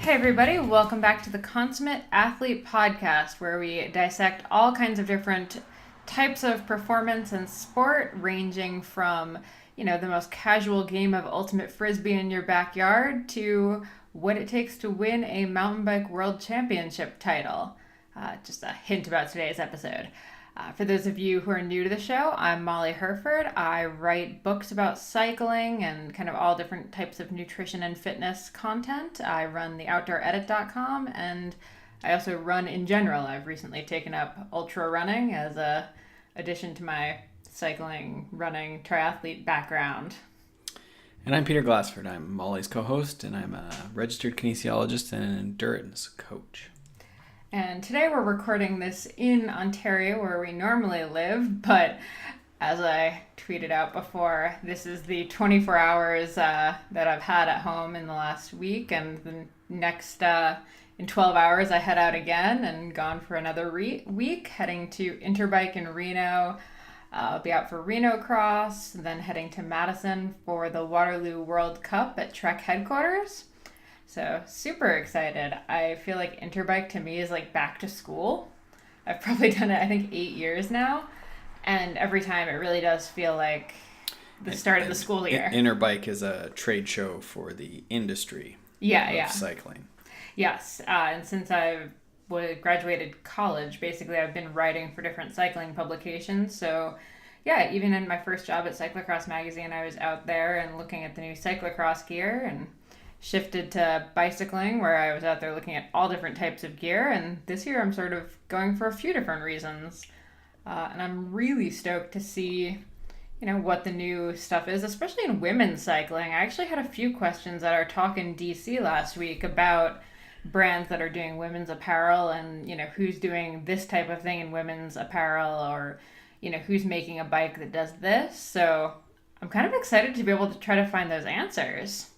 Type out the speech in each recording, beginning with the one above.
Hey everybody, welcome back to the Consummate Athlete Podcast, where we dissect all kinds of different types of performance and sport, ranging from, the most casual game of ultimate frisbee in your backyard to what it takes to win a mountain bike world championship title. Just a hint about today's episode. For those of you who are new to the show, I'm Molly Herford. I write books about cycling and kind of all different types of nutrition and fitness content. I run the OutdoorEdit.com, and I also run in general. I've recently taken up ultra running as a addition to my cycling, running, triathlete background. And I'm Peter Glassford. I'm Molly's co-host, and I'm a registered kinesiologist and an endurance coach. And today we're recording this in Ontario, where we normally live, but as I tweeted out before, this is the 24 hours that I've had at home in the last week, and the next, in 12 hours, I head out again and gone for another week, heading to Interbike in Reno. I'll be out for Reno Cross, then heading to Madison for the Waterloo World Cup at Trek headquarters. So super excited. I feel like Interbike to me is like back to school. I've probably done it, I think, 8 years now. And every time it really does feel like the start of the school year. Interbike is a trade show for the industry of cycling. Yes. And since I graduated college, basically I've been writing for different cycling publications. So yeah, even in my first job at Cyclocross Magazine, I was out there and looking at the new cyclocross gear, and shifted to bicycling, where I was out there looking at all different types of gear. And this year I'm sort of going for a few different reasons. And I'm really stoked to see, what the new stuff is, especially in women's cycling. I actually had a few questions at our talk in DC last week about brands that are doing women's apparel and, who's doing this type of thing in women's apparel, or, who's making a bike that does this. So I'm kind of excited to be able to try to find those answers.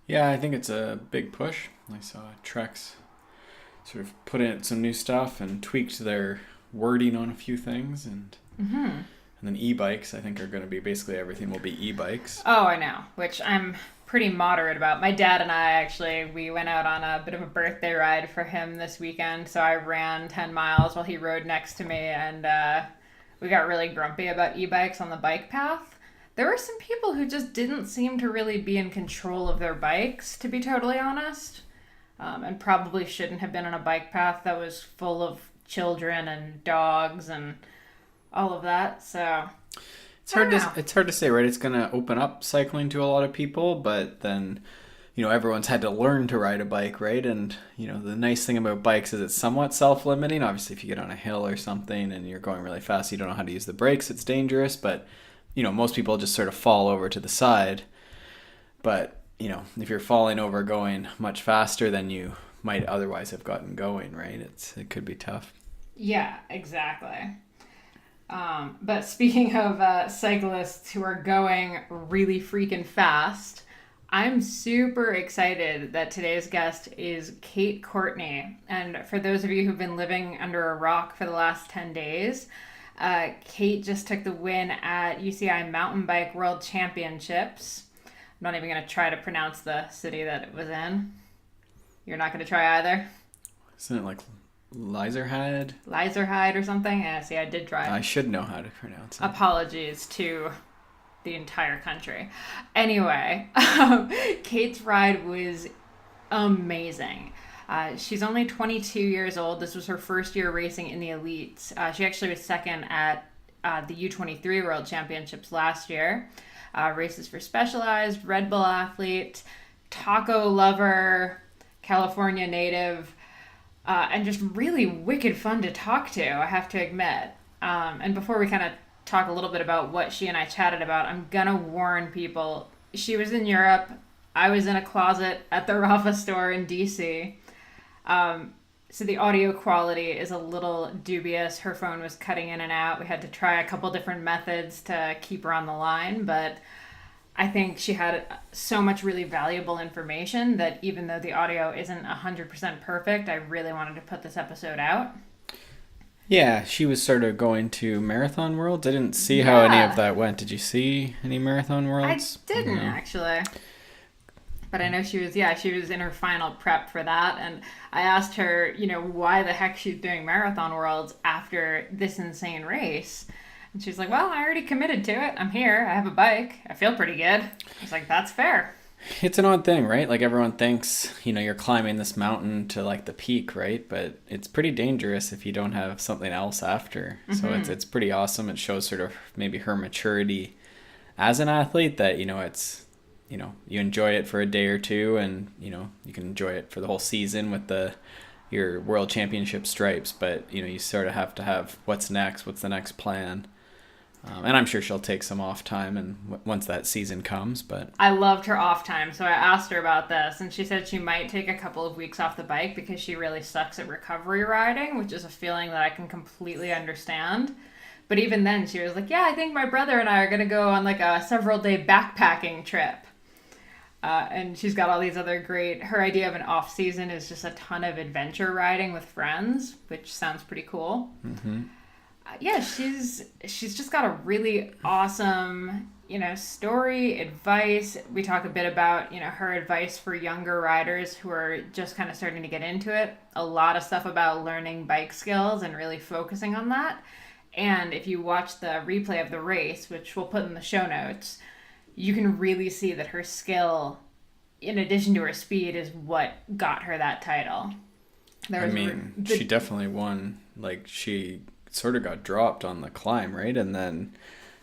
Yeah, I think it's a big push. I saw Trek's sort of put in some new stuff and tweaked their wording on a few things. And then e-bikes, I think, are going to be basically everything will be e-bikes. Oh, I know, which I'm pretty moderate about. My dad and I we went out on a bit of a birthday ride for him this weekend. So I ran 10 miles while he rode next to me, and we got really grumpy about e-bikes on the bike path. There were some people who just didn't seem to really be in control of their bikes, to be totally honest, and probably shouldn't have been on a bike path that was full of children and dogs and all of that. So it's hard to say, right? It's going to open up cycling to a lot of people, but then, everyone's had to learn to ride a bike, right? And, the nice thing about bikes is it's somewhat self-limiting. Obviously, if you get on a hill or something and you're going really fast, you don't know how to use the brakes, it's dangerous, but most people just sort of fall over to the side. But, if you're falling over going much faster than you might otherwise have gotten going, right? It could be tough. Yeah, exactly. But speaking of cyclists who are going really freaking fast, I'm super excited that today's guest is Courtney. And for those of you who've been living under a rock for the last 10 days, Kate just took the win at UCI Mountain Bike World Championships. I'm not even going to try to pronounce the city that it was in. You're not going to try either? Isn't it like Lizerhead? Lizerhead or something? Yeah, see, I did try. I should know how to pronounce it. Apologies to the entire country. Anyway, Kate's ride was amazing. She's only 22 years old. This was her first year racing in the elites. She actually was second at the U23 World Championships last year. Races for Specialized, Red Bull athlete, taco lover, California native, and just really wicked fun to talk to, I have to admit. And before we kind of talk a little bit about what she and I chatted about, I'm going to warn people. She was in Europe. I was in a closet at the Rafa store in DC. So the audio quality is a little dubious. Her phone was cutting in and out. We had to try a couple different methods to keep her on the line, but I think she had so much really valuable information that even though the audio isn't 100% perfect, I really wanted to put this episode out. Yeah, she was sort of going to Marathon Worlds. I didn't see how any of that went. Did you see any Marathon Worlds? I didn't, actually. But I know she was in her final prep for that. And I asked her, why the heck she's doing Marathon Worlds after this insane race. And she's like, well, I already committed to it. I'm here. I have a bike. I feel pretty good. I was like, that's fair. It's an odd thing, right? Like everyone thinks, you're climbing this mountain to like the peak, right? But it's pretty dangerous if you don't have something else after. Mm-hmm. So it's pretty awesome. It shows sort of maybe her maturity as an athlete that, it's, you enjoy it for a day or two and, you can enjoy it for the whole season with your world championship stripes. But, you sort of have to have what's next, what's the next plan. And I'm sure she'll take some off time and once that season comes. But I loved her off time, so I asked her about this, and she said she might take a couple of weeks off the bike because she really sucks at recovery riding, which is a feeling that I can completely understand. But even then, she was like, yeah, I think my brother and I are going to go on like a several-day backpacking trip. And she's got all these other her idea of an off season is just a ton of adventure riding with friends, which sounds pretty cool. Mm-hmm. Yeah, she's just got a really awesome, story, advice. We talk a bit about, her advice for younger riders who are just kind of starting to get into it. A lot of stuff about learning bike skills and really focusing on that. And if you watch the replay of the race, which we'll put in the show notes, you can really see that her skill, in addition to her speed, is what got her that title. She definitely won. Like, she sort of got dropped on the climb, right? And then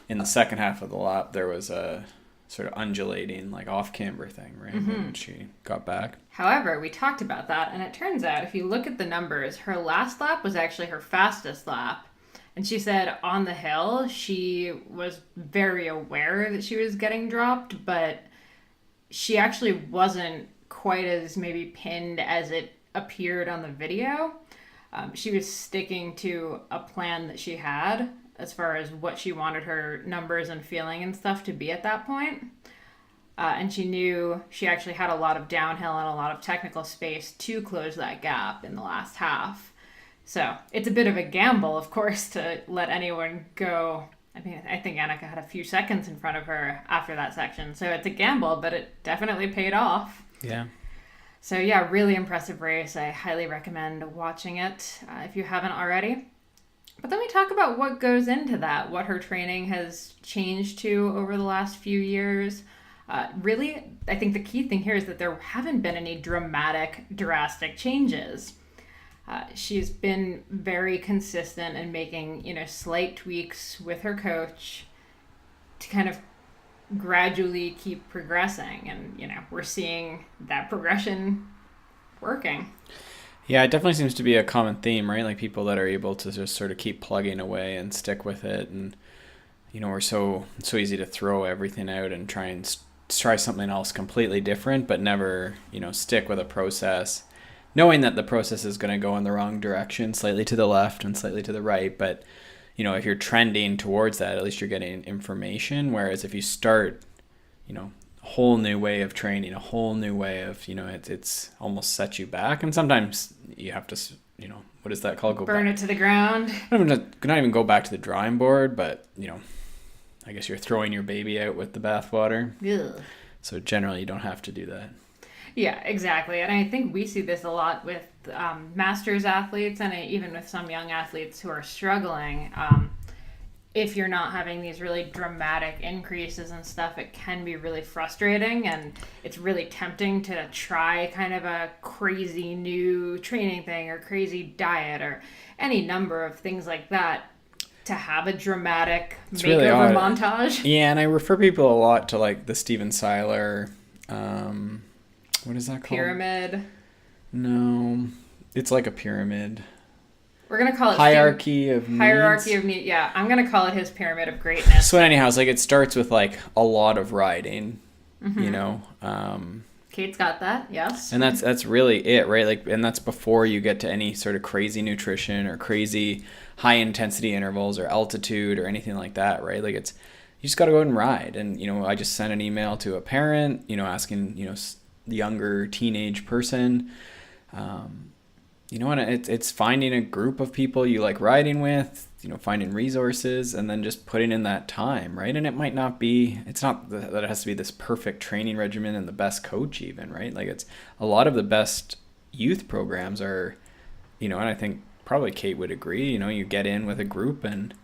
in the second half of the lap, there was a sort of undulating, like, off-camber thing, right? Mm-hmm. And she got back. However, we talked about that, and it turns out, if you look at the numbers, her last lap was actually her fastest lap. And she said on the hill, she was very aware that she was getting dropped, but she actually wasn't quite as maybe pinned as it appeared on the video. She was sticking to a plan that she had as far as what she wanted her numbers and feeling and stuff to be at that point. And she knew she actually had a lot of downhill and a lot of technical space to close that gap in the last half. So it's a bit of a gamble, of course, to let anyone go. I think Annika had a few seconds in front of her after that section. So it's a gamble, but it definitely paid off. Yeah. So yeah, really impressive race. I highly recommend watching it if you haven't already. But then we talk about what goes into that, what her training has changed to over the last few years. Really, I think the key thing here is that there haven't been any drastic changes. She's been very consistent in making, slight tweaks with her coach to kind of gradually keep progressing. And, we're seeing that progression working. Yeah, it definitely seems to be a common theme, right? Like people that are able to just sort of keep plugging away and stick with it. And, we're so easy to throw everything out and try something else completely different, but never, stick with a process, knowing that the process is going to go in the wrong direction, slightly to the left and slightly to the right. But, if you're trending towards that, at least you're getting information. Whereas if you start, a whole new way of training, a whole new way of, it's almost set you back. And sometimes you have to, what is that called? Burn it to the ground. Not even go back to the drawing board, but, I guess you're throwing your baby out with the bathwater. Ugh. So generally you don't have to do that. Yeah, exactly. And I think we see this a lot with masters athletes and even with some young athletes who are struggling. If you're not having these really dramatic increases and stuff, it can be really frustrating, and it's really tempting to try kind of a crazy new training thing or crazy diet or any number of things like that to have a dramatic makeover really montage. Yeah, and I refer people a lot to like the Steven Seiler, what is that called? Pyramid. No, it's like a pyramid. We're going to call it Hierarchy of Needs. Yeah, I'm going to call it his Pyramid of Greatness. So anyhow, it's like it starts with like a lot of riding, mm-hmm. Kate's got that, yes. And that's really it, right? Like, and that's before you get to any sort of crazy nutrition or crazy high intensity intervals or altitude or anything like that, right? Like you just got to go out and ride. And, I just sent an email to a parent, asking, the younger teenage person, you know what, it's finding a group of people you like riding with, finding resources, and then just putting in that time, right? And it's not that it has to be this perfect training regimen and the best coach even, right? Like, it's a lot of the best youth programs are, and I think probably Kate would agree, you get in with a group and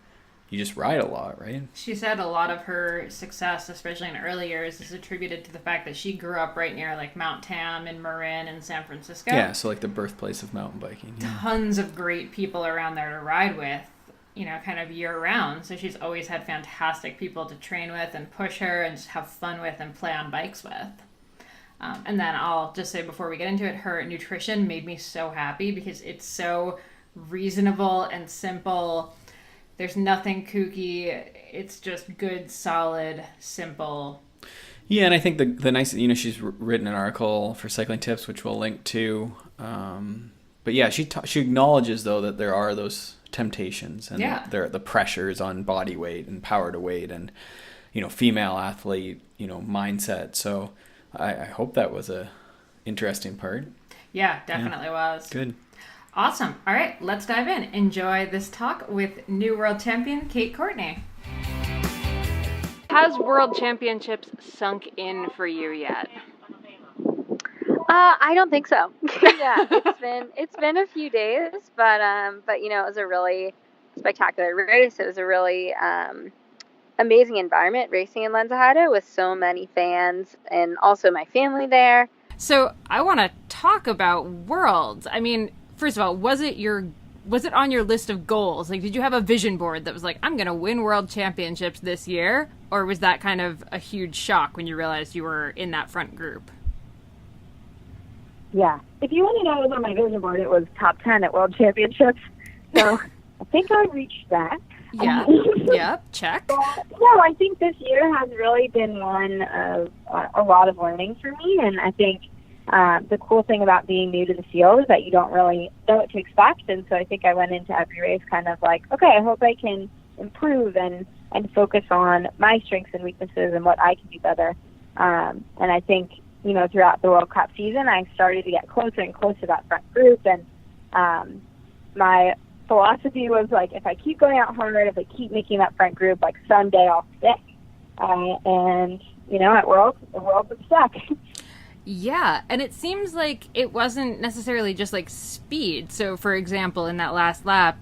you just ride a lot, right? She said a lot of her success, especially in early years, is attributed to the fact that she grew up right near like Mount Tam and Marin in San Francisco. Yeah, so like the birthplace of mountain biking. Yeah. Tons of great people around there to ride with, kind of year round. So she's always had fantastic people to train with and push her and just have fun with and play on bikes with. And then I'll just say before we get into it, her nutrition made me so happy because it's so reasonable and simple. There's nothing kooky. It's just good, solid, simple. Yeah, and I think the nice, she's written an article for Cycling Tips, which we'll link to. But yeah, she acknowledges, though, that there are those temptations and there are the pressures on body weight and power to weight and, female athlete, mindset. So I hope that was a interesting part. Yeah, definitely was. Good. Awesome. All right, let's dive in. Enjoy this talk with new world champion Kate Courtney. Has World Championships sunk in for you yet? I don't think so. Yeah, it's been a few days, but it was a really spectacular race. It was a really amazing environment racing in Lenzerheide with so many fans and also my family there. So I want to talk about Worlds. I mean, first of all, was it on your list of goals? Like, did you have a vision board that was like, I'm going to win World Championships this year? Or was that kind of a huge shock when you realized you were in that front group? Yeah. If you want to know what was on my vision board, it was top 10 at World Championships. So I think I reached that. Yeah. Yep. Check. But, no, I think this year has really been one of a lot of learning for me. And I think the cool thing about being new to the field is that you don't really know what to expect. And so I think I went into every race kind of like, okay, I hope I can improve and focus on my strengths and weaknesses and what I can do better. And I think, throughout the World Cup season, I started to get closer and closer to that front group. And my philosophy was like, if I keep going out hard, if I keep making that front group, like someday I'll stick. And, at Worlds, the World was stuck. Yeah, and it seems like it wasn't necessarily just like speed. So, for example, in that last lap,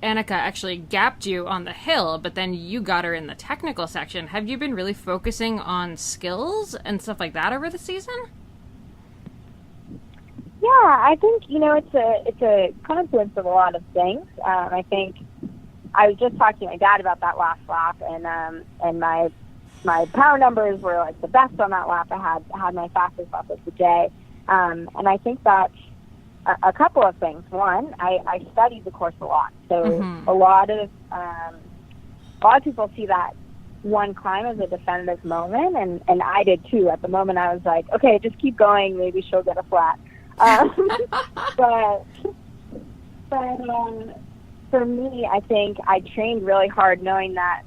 Annika actually gapped you on the hill, but then you got her in the technical section. Have you been really focusing on skills and stuff like that over the season? Yeah, I think, it's a confluence of a lot of things. I think I was just talking to my dad about that last lap, and my power numbers were like the best on that lap. I had my fastest lap of the day. And I think that's a couple of things. One, I studied the course a lot. So a lot of people see that one climb as a definitive moment, and I did too. At the moment I was like, okay, just keep going, maybe she'll get a flat. But for me, I think I trained really hard knowing that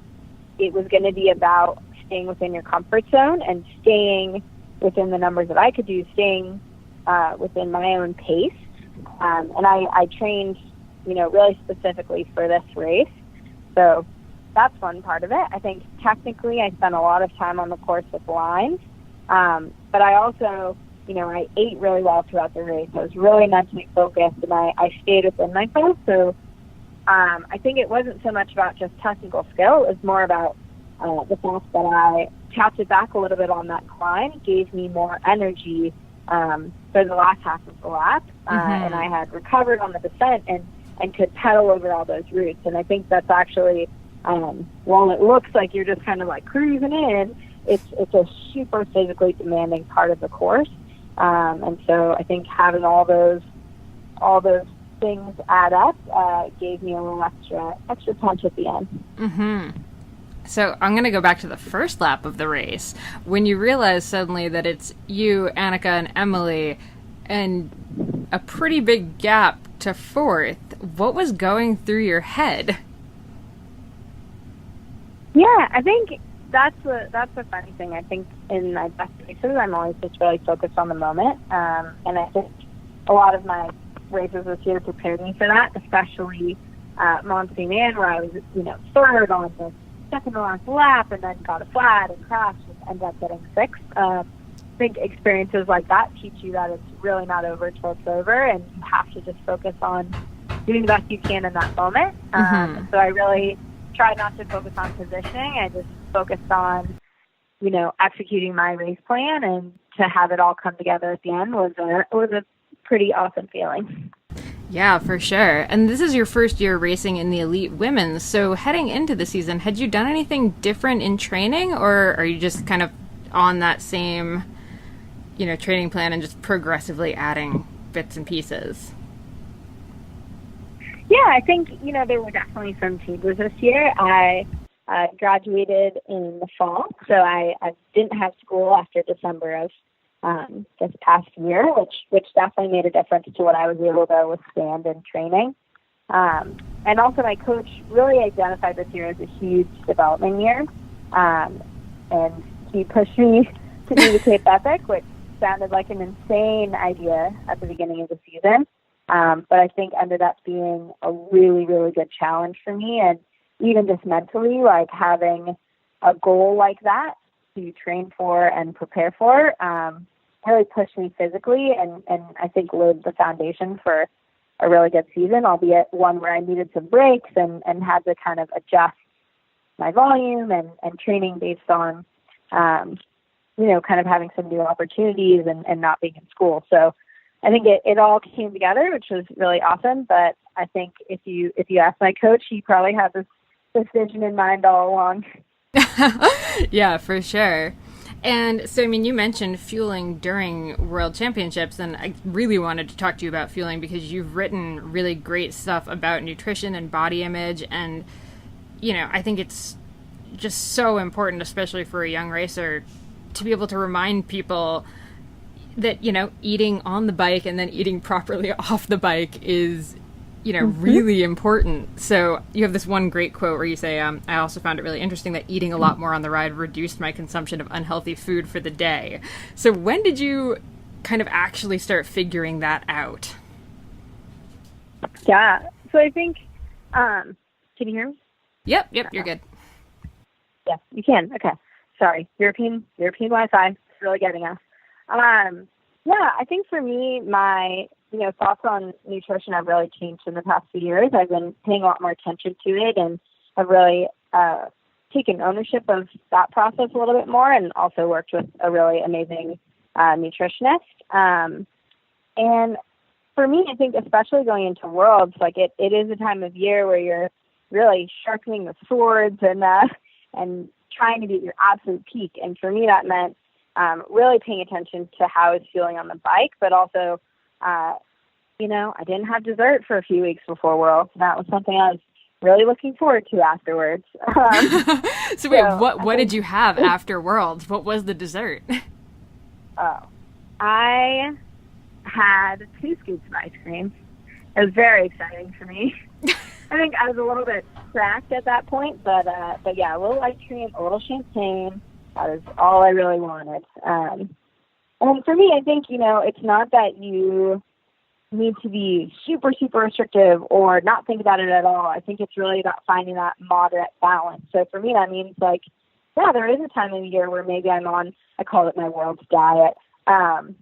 it was going to be about staying within your comfort zone and staying within the numbers that I could do, staying within my own pace. And I trained, really specifically for this race. So that's one part of it. I think technically I spent a lot of time on the course with lines. But I also, I ate really well throughout the race. I was really mentally focused, and I stayed within myself. So I think it wasn't so much about just technical skill. It was more about the fact that I tapped it back a little bit on that climb. It gave me more energy for the last half of the lap. And I had recovered on the descent and could pedal over all those routes. And I think that's actually, while it looks like you're just kind of like cruising in, it's a super physically demanding part of the course. And so I think having all those things add up gave me a little extra punch at the end. So I'm going to go back to the first lap of the race. When you realize suddenly that it's you, Annika, and Emily, and a pretty big gap to fourth, what was going through your head? Yeah, I think that's the funny thing. I think in my best races, I'm always just really focused on the moment. And I think a lot of my races this year prepared me for that, especially Mont Saint Anne, where I was, third on the second to last lap and then got a flat and crashed and ended up getting sixth. I think experiences like that teach you that it's really not over till it's over, and you have to just focus on doing the best you can in that moment. So I really tried not to focus on positioning. I just focused on, executing my race plan, and to have it all come together at the end was a pretty awesome feeling. Yeah, for sure. And this is your first year racing in the elite women's. So heading into the season, had you done anything different in training, or are you just kind of on that same, training plan and just progressively adding bits and pieces? Yeah, I think, there were definitely some changes this year. I graduated in the fall, so I didn't have school after December of this past year, which definitely made a difference to what I was able to withstand in training. And also my coach really identified this year as a huge development year. And he pushed me to do the Cape Epic, which sounded like an insane idea at the beginning of the season. But I think ended up being a really, really good challenge for me. And even just mentally, like having a goal like that to train for and prepare for, really pushed me physically and I think laid the foundation for a really good season, albeit one where I needed some breaks and had to kind of adjust my volume and training based on, kind of having some new opportunities and not being in school. So I think it all came together, which was really awesome. But I think if you ask my coach, he probably had this vision in mind all along. Yeah, for sure. And so, you mentioned fueling during World Championships, and I really wanted to talk to you about fueling because you've written really great stuff about nutrition and body image. And, I think it's just so important, especially for a young racer, to be able to remind people that, eating on the bike and then eating properly off the bike is, really important. So you have this one great quote where you say, I also found it really interesting that eating a lot more on the ride reduced my consumption of unhealthy food for the day. So when did you kind of actually start figuring that out? Yeah. So I think, can you hear me? Yep, you're good. Yeah, you can. Okay. Sorry. European Wi-Fi is really getting us. Yeah, I think for me, my thoughts on nutrition have really changed in the past few years. I've been paying a lot more attention to it and have really taken ownership of that process a little bit more, and also worked with a really amazing nutritionist. And for me, I think especially going into Worlds, like it is a time of year where you're really sharpening the swords and trying to be at your absolute peak. And for me, that meant really paying attention to how I was feeling on the bike, but also, I didn't have dessert for a few weeks before Worlds. That was something I was really looking forward to afterwards. So wait, what did you have after Worlds? What was the dessert? Oh, I had 2 scoops of ice cream. It was very exciting for me. I think I was a little bit cracked at that point, but yeah, a little ice cream, a little champagne. That is all I really wanted. And for me, I think, it's not that you need to be super, super restrictive or not think about it at all. I think it's really about finding that moderate balance. So for me, that means there is a time of the year where maybe I'm on, I call it my World's diet. And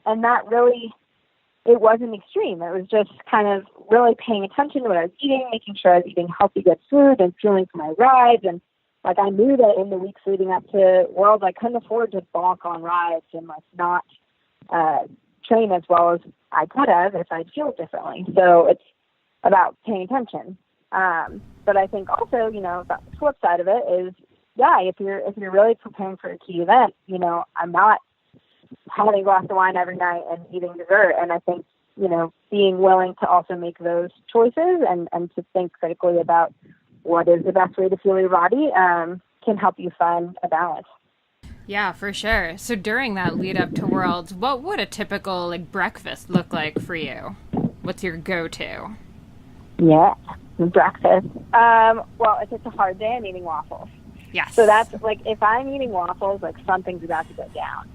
that really, it wasn't extreme. It was just kind of really paying attention to what I was eating, making sure I was eating healthy, good food and fueling for my rides. And I knew that in the weeks leading up to Worlds, I couldn't afford to bonk on rides and not train as well as I could have if I'd fueled differently. So it's about paying attention. But I think also, the flip side of it is, if you're really preparing for a key event, I'm not having a glass of wine every night and eating dessert. And I think, being willing to also make those choices and to think critically about what is the best way to fuel your body can help you find a balance. Yeah, for sure. So during that lead up to Worlds, what would a typical breakfast look like for you? What's your go-to? Yeah, breakfast. Well, if it's a hard day, I'm eating waffles. Yes. So that's if I'm eating waffles, something's about to go down.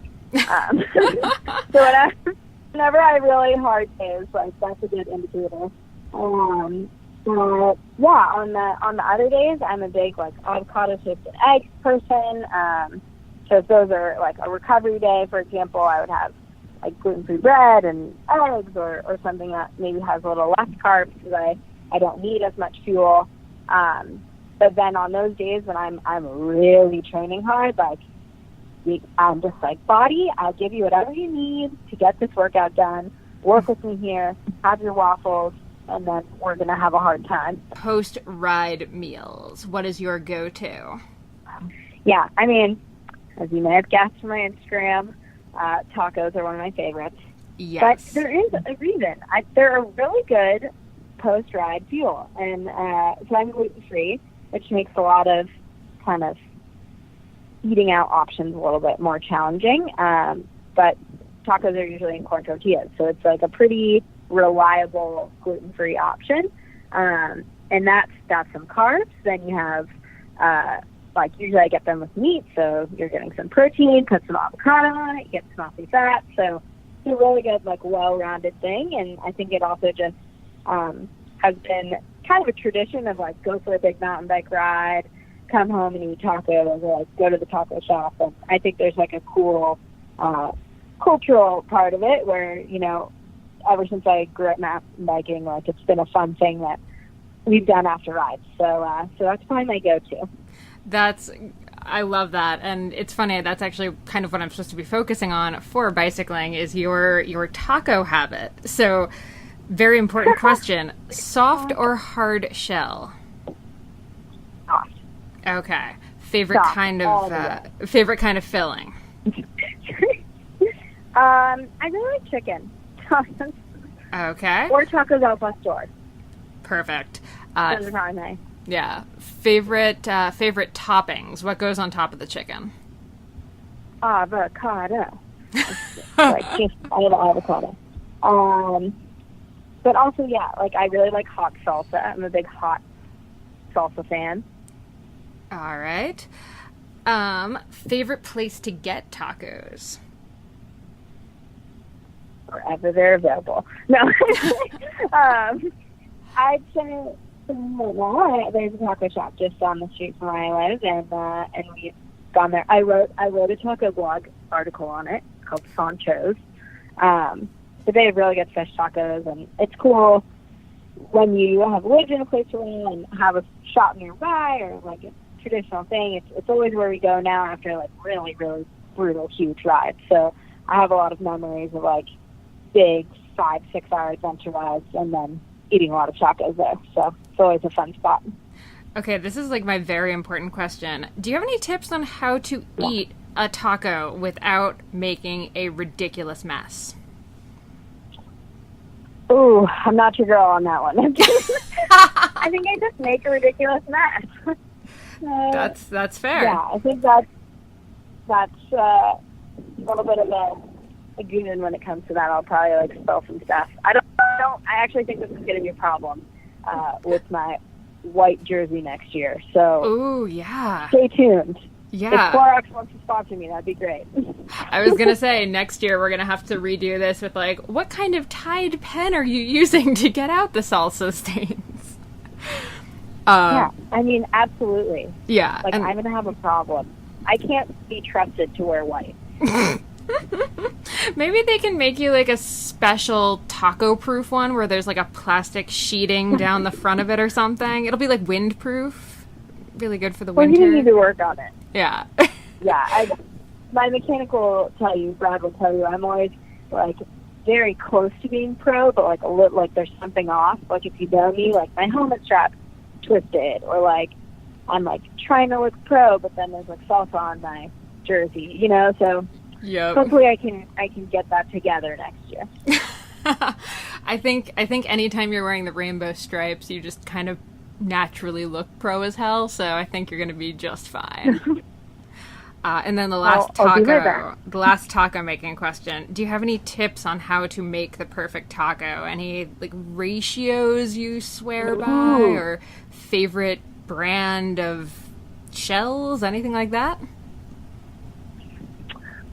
So whenever I have really hard days, like that's a good indicator. But yeah, on the other days, I'm a big like avocado toast and eggs person. So if those are like a recovery day, for example, I would have like gluten-free bread and eggs, or something that maybe has a little less carbs because I don't need as much fuel. But then on those days when I'm really training hard, like I'm just like, body, I'll give you whatever you need to get this workout done. Work with me here, have your waffles, and then we're going to have a hard time. Post-ride meals, what is your go-to? Yeah, I mean, as you may have guessed from my Instagram, tacos are one of my favorites. Yes. But there is a reason. They're a really good post-ride fuel. And so I'm gluten-free, which makes a lot of kind of eating out options a little bit more challenging. But tacos are usually in corn tortillas, so it's like a pretty reliable gluten-free option. And that's some carbs. Then you have, like usually I get them with meat, so you're getting some protein, put some avocado on it, you get some healthy fat. So it's a really good, like, well-rounded thing. And I think it also just has been kind of a tradition of, like, go for a big mountain bike ride, come home and eat tacos, or, like, go to the taco shop. And I think there's, like, a cool cultural part of it where, you know, ever since I grew up mountain biking, like, it's been a fun thing that we've done after rides. So that's probably my go-to. I love that. And it's funny, that's actually kind of what I'm supposed to be focusing on for bicycling is your taco habit. So very important question, soft or hard shell? Soft. Okay. Favorite Soft, kind of filling? I really like chicken. Okay. Or tacos al pastor. Perfect. Those are probably nice. Yeah. Favorite toppings. What goes on top of the chicken? Avocado. Like, just I love avocado. But also, yeah, like I really like hot salsa. I'm a big hot salsa fan. All right. Favorite place to get tacos? Wherever they're available. No. I'd say there's a taco shop just down the street from where I live, and we've gone there. I wrote a taco blog article on it called Sancho's. But they have really good fish tacos, and it's cool when you have lived in a place for me and have a shop nearby or like a traditional thing. It's always where we go now after like really, really brutal, huge rides. So I have a lot of memories of like big 5-6 hour adventure rides and then eating a lot of tacos there. So it's always a fun spot. Okay, this is like my very important question. Do you have any tips on how to eat a taco without making a ridiculous mess? Ooh, I'm not your girl on that one. I think I just make a ridiculous mess. That's fair. Yeah, I think that's a little bit of a goon when it comes to that. I'll probably like spill some stuff. I actually think this is going to be a problem with my white jersey next year. So, ooh, yeah. Stay tuned. Yeah. If Clorox wants to sponsor me, that'd be great. I was going to say, next year we're going to have to redo this with, like, what kind of Tide pen are you using to get out the salsa stains? Yeah, I mean, absolutely. Yeah. Like, I'm going to have a problem. I can't be trusted to wear white. Maybe they can make you, like, a special taco-proof one where there's, like, a plastic sheeting down the front of it or something. It'll be, like, wind-proof. Really good for the winter. We're going to need to work on it. Yeah. Yeah, my mechanic will tell you, Brad will tell you, I'm always, like, very close to being pro, but, like, a little, like, there's something off. Like, if you know me, like, my helmet strap's twisted, or, like, I'm, like, trying to look pro, but then there's, like, salsa on my jersey, you know? So yep. Hopefully I can get that together next year. I think anytime you're wearing the rainbow stripes, you just kind of naturally look pro as hell, so I think you're going to be just fine. And then the last taco making question. Do you have any tips on how to make the perfect taco? Any like ratios you swear by, or favorite brand of shells, anything like that?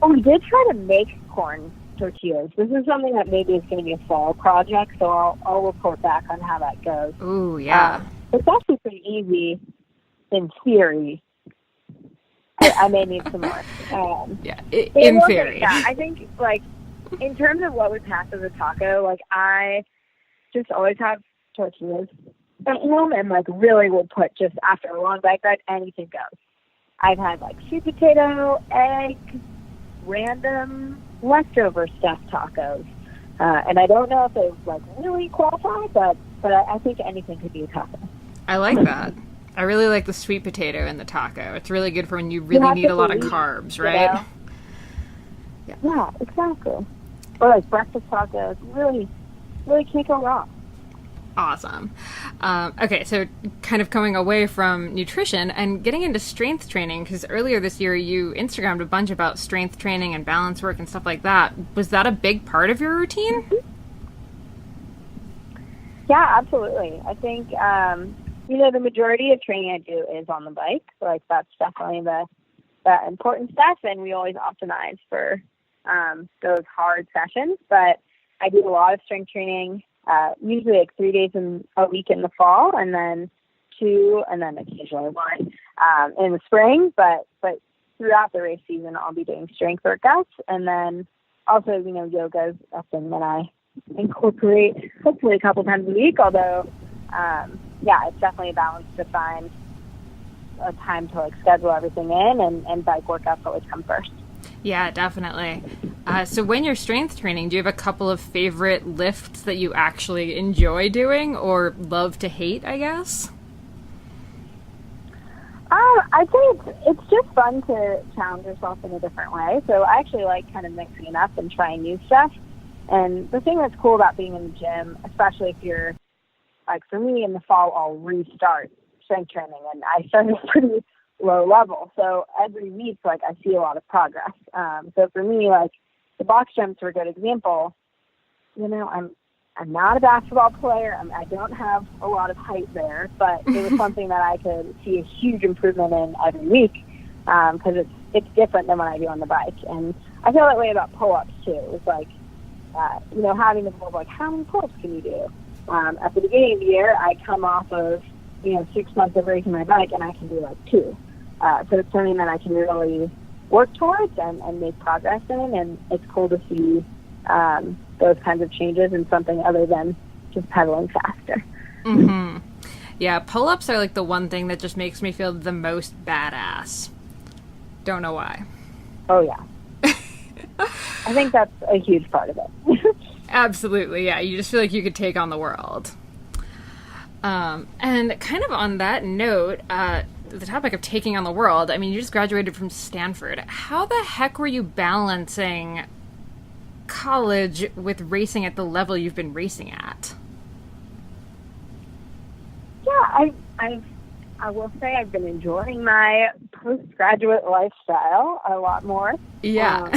Oh, we did try to make corn tortillas. This is something that maybe is going to be a fall project, so I'll report back on how that goes. Ooh, yeah. It's actually pretty easy in theory. I may need some more. In theory. Yeah, I think, like, in terms of what would pass as a taco, like, I just always have tortillas at home and, like, really will put just after a long bike ride, anything goes. I've had, like, sweet potato, egg, random leftover stuffed tacos. And I don't know if they, like, really qualify, but I think anything could be a taco. I like that. I really like the sweet potato in the taco. It's really good for when you really need a lot of carbs, right? Yeah, exactly. Or like breakfast tacos. Really, really can't go wrong. Awesome. Okay, so kind of coming away from nutrition and getting into strength training, because earlier this year you Instagrammed a bunch about strength training and balance work and stuff like that. Was that a big part of your routine? Yeah, absolutely. I think, the majority of training I do is on the bike. So, like, that's definitely the important stuff, and we always optimize for those hard sessions. But I do a lot of strength training, usually like 3 days a week in the fall, and then 2, and then occasionally 1 in the spring. But throughout the race season, I'll be doing strength workouts, and then also, yoga is a thing that I incorporate hopefully a couple times a week. Although, it's definitely a balance to find a time to like schedule everything in, and bike workouts always come first. Yeah, definitely. So when you're strength training, do you have a couple of favorite lifts that you actually enjoy doing or love to hate, I guess? I'd say it's just fun to challenge yourself in a different way. So I actually like kind of mixing it up and trying new stuff. And the thing that's cool about being in the gym, especially if you're, like for me in the fall, I'll restart strength training. And I started pretty low level. So every week, like, I see a lot of progress. So for me, like, the box jumps are a good example. I'm not a basketball player. I don't have a lot of height there, but it was something that I could see a huge improvement in every week because it's different than what I do on the bike. And I feel that way about pull-ups too. It's like, having the goal of like, how many pull-ups can you do? At the beginning of the year, I come off of 6 months of racing my bike, and I can do like 2. So it's something that I can really work towards and make progress in, and it's cool to see those kinds of changes in something other than just pedaling faster. Mm-hmm. Yeah, pull-ups are like the one thing that just makes me feel the most badass. Don't know why. Oh, yeah. I think that's a huge part of it. Absolutely, yeah. You just feel like you could take on the world. And kind of on that note, the topic of taking on the world, I mean, you just graduated from Stanford. How the heck were you balancing college with racing at the level you've been racing at? Yeah, I will say I've been enjoying my postgraduate lifestyle a lot more. Yeah.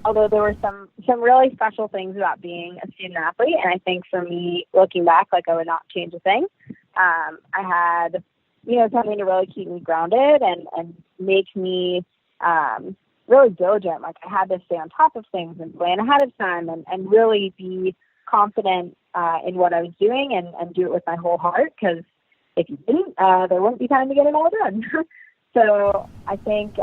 Although there were some really special things about being a student athlete, and I think for me, looking back, like, I would not change a thing. I had, something to really keep me grounded and make me really diligent. Like, I had to stay on top of things and plan ahead of time and really be confident in what I was doing and do it with my whole heart, because if you didn't, there wouldn't be time to get it all done. So I think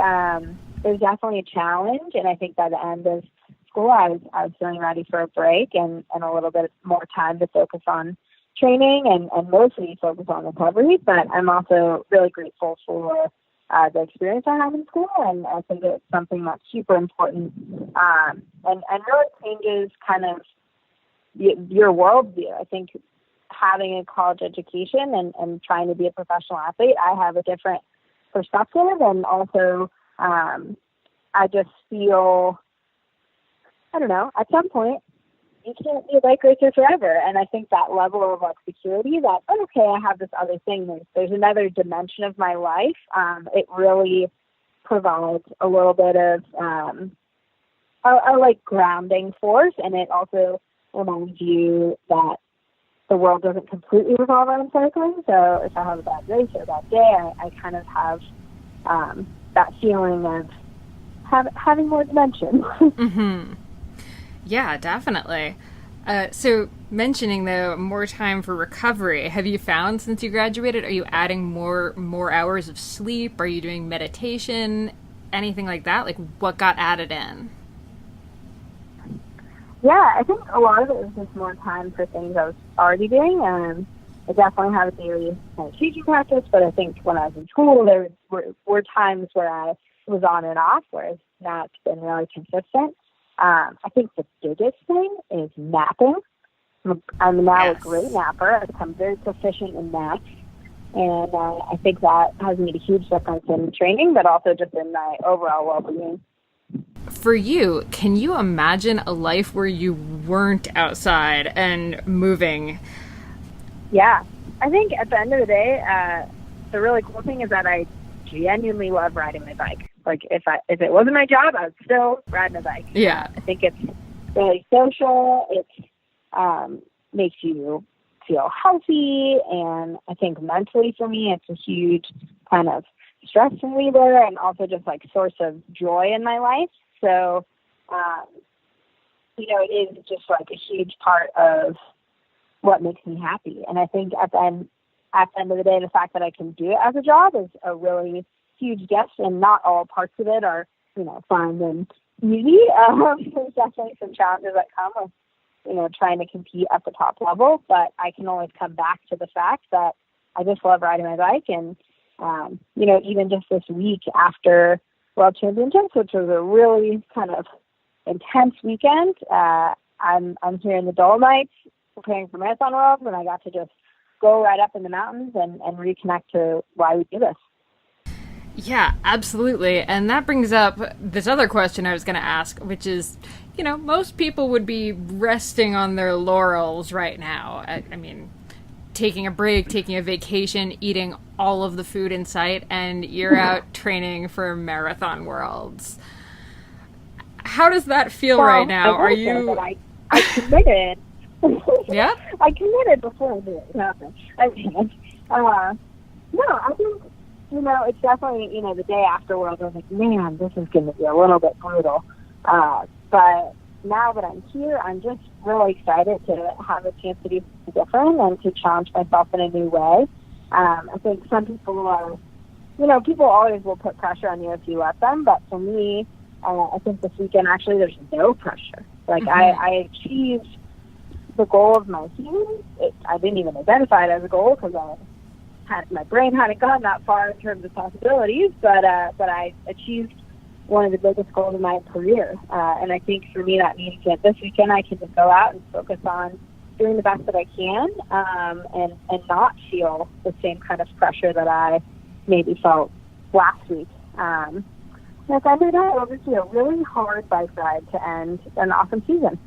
it was definitely a challenge, and I think by the end of school, I was feeling ready for a break and a little bit more time to focus on training and mostly focus on recovery. But I'm also really grateful for the experience I have in school, and I think it's something that's super important and really changes kind of your worldview. I think having a college education and trying to be a professional athlete, I have a different perspective, and also I just feel, I don't know, at some point you can't be a bike racer forever, and I think that level of like security that, okay, I have this other thing, there's another dimension of my life, it really provides a little bit of a like grounding force, and it also reminds you that the world doesn't completely revolve around cycling. So if I have a bad race or a bad day, I kind of have that feeling of having more dimension. Mm-hmm. Yeah, definitely. So mentioning though more time for recovery, have you found since you graduated, are you adding more hours of sleep? Are you doing meditation? Anything like that? Like what got added in? Yeah, I think a lot of it was just more time for things I was already doing. I definitely have a daily teaching practice, but I think when I was in school, there were times where I was on and off, whereas now it's been really consistent. I think the biggest thing is napping. I'm now a great napper. I've become very proficient in naps. And I think that has made a huge difference in training, but also just in my overall well-being. For you, can you imagine a life where you weren't outside and moving? Yeah. I think at the end of the day, the really cool thing is that I genuinely love riding my bike. Like if it wasn't my job, I would still ride my bike. Yeah. I think it's really social. It makes you feel healthy, and I think mentally for me, it's a huge kind of stress reliever and also just like source of joy in my life. So, it is just like a huge part of what makes me happy. And I think at the end of the day, the fact that I can do it as a job is a really huge gift, and not all parts of it are, fun and easy. There's definitely some challenges that come with, trying to compete at the top level, but I can always come back to the fact that I just love riding my bike. And, even just this week after World Championships, which was a really kind of intense weekend, I'm here in the Dolomites preparing for Marathon World, and I got to just go right up in the mountains and reconnect to why we do this. Yeah, absolutely. And that brings up this other question I was going to ask, which is, most people would be resting on their laurels right now. I mean, taking a break, taking a vacation, eating all of the food in sight, and you're out training for Marathon Worlds. How does that feel right now? Are you... I committed. Yeah? I committed before I did it. No, I can't. No, I think, it's definitely, the day after World, I was like, man, this is going to be a little bit brutal. But now that I'm here, I'm just really excited to have a chance to do something different and to challenge myself in a new way. I think some people are, people always will put pressure on you if you let them. But for me, I think this weekend, actually, there's no pressure. Like, I achieved the goal of my season. I didn't even identify it as a goal because my brain hadn't gone that far in terms of possibilities, but I achieved one of the biggest goals of my career. And I think for me that means that this weekend I can just go out and focus on doing the best that I can, and not feel the same kind of pressure that I maybe felt last week. And at the end of the day, it'll just be a really hard bike ride to end an awesome season.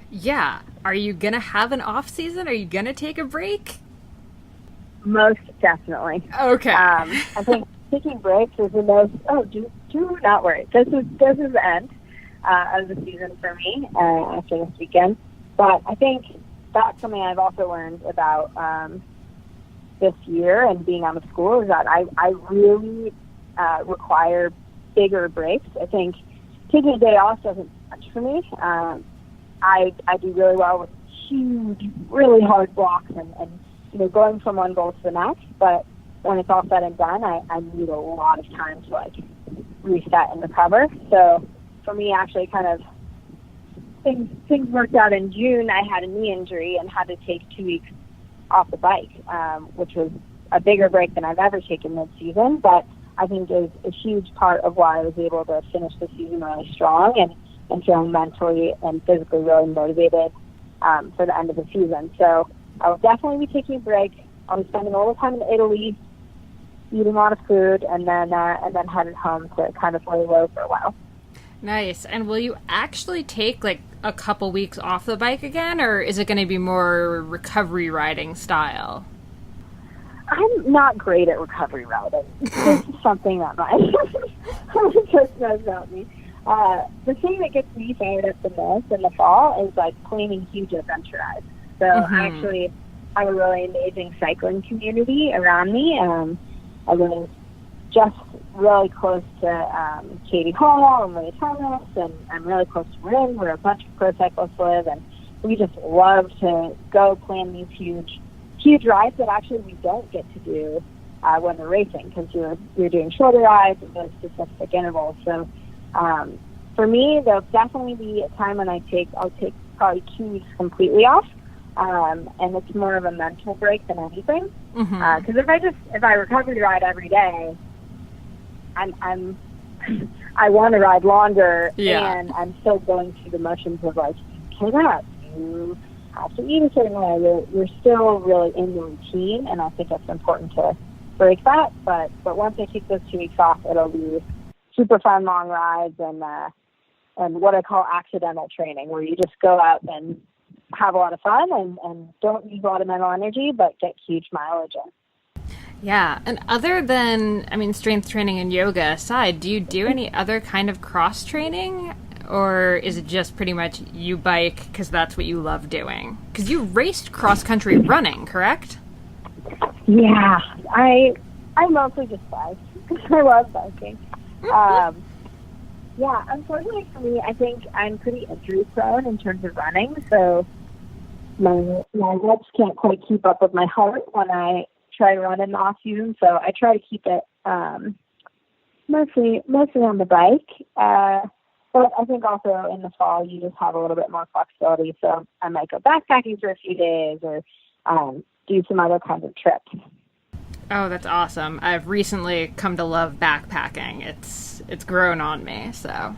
Yeah. Are you going to have an off season? Are you going to take a break? Most definitely. Okay. I think taking breaks is the most. Do not worry. This is the end of the season for me after this weekend. But I think that's something I've also learned about this year and being out of school is that I really require bigger breaks. I think taking a day off doesn't much for me. I do really well with huge, really hard blocks and going from one goal to the next. But when it's all said and done, I need a lot of time to reset and recover. So for me, actually, kind of things worked out in June. I had a knee injury and had to take 2 weeks off the bike, which was a bigger break than I've ever taken mid-season. But I think is a huge part of why I was able to finish the season really strong and feeling mentally and physically really motivated for the end of the season. So I'll definitely be taking a break. I'll be spending a little time in Italy, eating a lot of food, and then headed home to kind of lay low for a while. Nice. And will you actually take a couple weeks off the bike again, or is it going to be more recovery riding style? I'm not great at recovery riding. This is something that my just knows about me. The thing that gets me fired up the most in the fall is planning huge adventure rides. So I actually have a really amazing cycling community around me. I live just really close to Katie Hall and Leah Thomas, and I'm really close to Rin, where a bunch of pro cyclists live, and we just love to go plan these huge rides that actually we don't get to do when we're racing, because you're doing shorter rides at those specific intervals. So for me, there'll definitely be a time when I'll take probably 2 weeks completely off, and it's more of a mental break than anything. Because if I recovery ride every day, I want to ride longer, and I'm still going through the motions of like, you cannot, you have to eat a certain way. You're still really in the routine, and I think it's important to break that. But once I take those 2 weeks off, it'll be super fun long rides and what I call accidental training, where you just go out and have a lot of fun and don't use a lot of mental energy, but get huge mileage in. Yeah, and other than, strength training and yoga aside, do you do any other kind of cross training? Or is it just pretty much you bike because that's what you love doing? Because you raced cross-country running, correct? Yeah, I mostly just bike because I love biking. Yeah, unfortunately for me, I think I'm pretty injury prone in terms of running, so my legs can't quite keep up with my heart when I try to run in the off season, so I try to keep it mostly on the bike. But I think also in the fall you just have a little bit more flexibility, so I might go backpacking for a few days or do some other kinds of trips. Oh, that's awesome. I've recently come to love backpacking. It's grown on me, so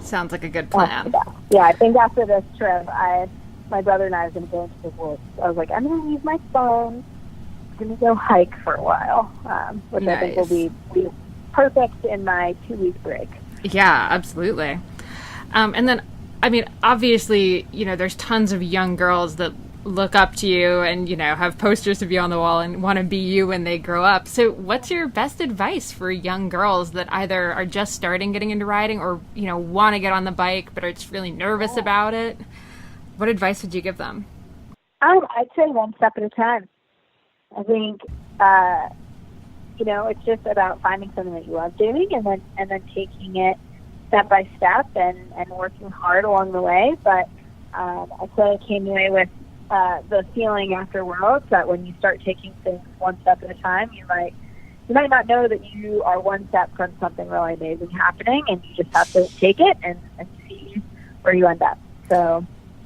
sounds like a good plan. Yeah, I think after this trip, my brother and I are going to go into the woods. I was like, I'm going to leave my phone. I'm going to go hike for a while, which nice. I think will be perfect in my 2-week break. Yeah, absolutely. And then, obviously, there's tons of young girls that look up to you and, have posters of you on the wall and want to be you when they grow up. So what's your best advice for young girls that either are just starting getting into riding or, want to get on the bike but are just really nervous about it? What advice would you give them? I'd say one step at a time. I think, it's just about finding something that you love doing and then taking it step by step and working hard along the way. But I sort of came away with the feeling after Worlds that when you start taking things one step at a time, you might not know that you are one step from something really amazing happening, and you just have to take it and see where you end up. So,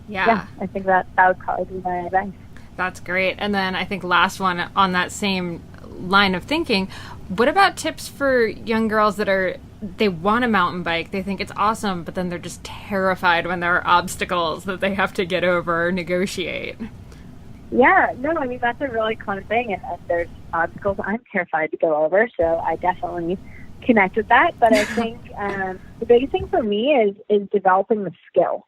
yeah I think that would probably be my advice. That's great. And then I think last one on that same line of thinking, what about tips for young girls they want a mountain bike, they think it's awesome, but then they're just terrified when there are obstacles that they have to get over or negotiate? Yeah, no, that's a really common thing, and there's obstacles I'm terrified to go over, so I definitely connect with that. But I think the biggest thing for me is developing the skill.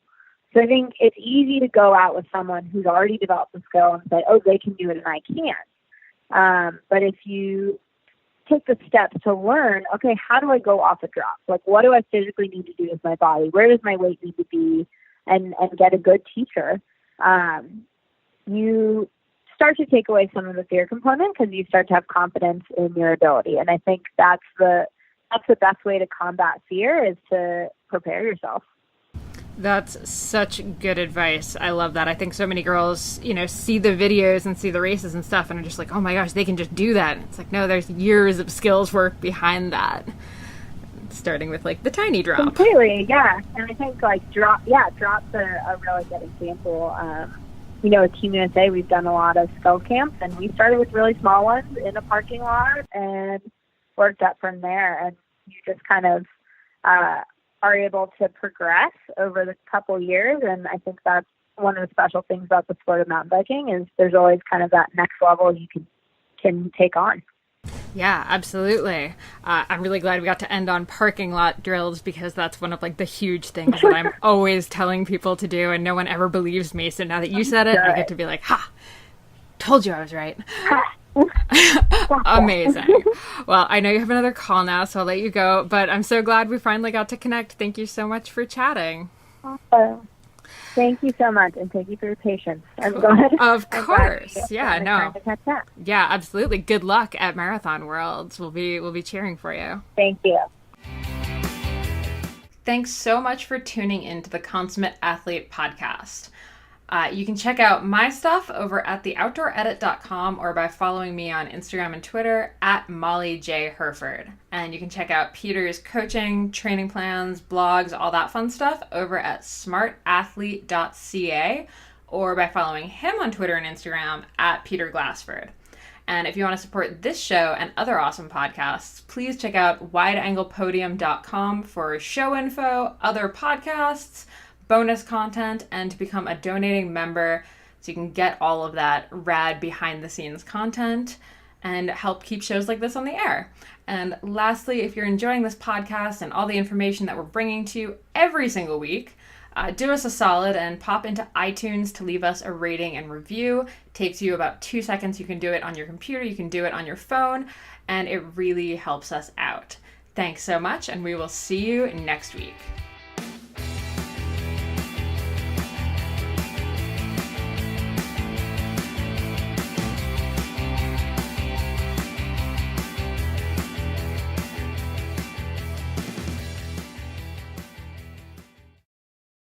So I think it's easy to go out with someone who's already developed the skill and say, oh, they can do it and I can't. But if you take the steps to learn, okay, how do I go off a drop? Like, what do I physically need to do with my body? Where does my weight need to be? And get a good teacher. You start to take away some of the fear component because you start to have confidence in your ability. And I think that's the best way to combat fear, is to prepare yourself. That's such good advice. I love that. I think so many girls, see the videos and see the races and stuff and are just like, oh my gosh, they can just do that. It's like, no, there's years of skills work behind that. Starting with the tiny drop. Completely, yeah. And I think drop's a really good example. With Team USA, we've done a lot of skill camps, and we started with really small ones in a parking lot and worked up from there. And you just kind of are able to progress over the couple years, and I think that's one of the special things about the sport of mountain biking, is there's always kind of that next level you can take on. Yeah, absolutely. I'm really glad we got to end on parking lot drills, because that's one of the huge things that I'm always telling people to do, and no one ever believes me. So now that you said it, I get to be like, ha, told you I was right. Amazing. Well, I know you have another call now, so I'll let you go, but I'm so glad we finally got to connect. Thank you so much for chatting. Awesome. Thank you so much, and thank you for your patience. I'm glad. Of course. Yeah, no. To catch that. Yeah, absolutely. Good luck at Marathon Worlds. We'll be cheering for you. Thank you. Thanks so much for tuning into the Consummate Athlete podcast. You can check out my stuff over at theoutdooredit.com or by following me on Instagram and Twitter at Molly J. Herford. And you can check out Peter's coaching, training plans, blogs, all that fun stuff over at smartathlete.ca or by following him on Twitter and Instagram at Peter Glassford. And if you want to support this show and other awesome podcasts, please check out wideanglepodium.com for show info, other podcasts, bonus content, and to become a donating member so you can get all of that rad behind the scenes content and help keep shows like this on the air. And lastly, if you're enjoying this podcast and all the information that we're bringing to you every single week, do us a solid and pop into iTunes to leave us a rating and review. It takes you about 2 seconds. You can do it on your computer, you can do it on your phone, and it really helps us out. Thanks so much, and we will see you next week.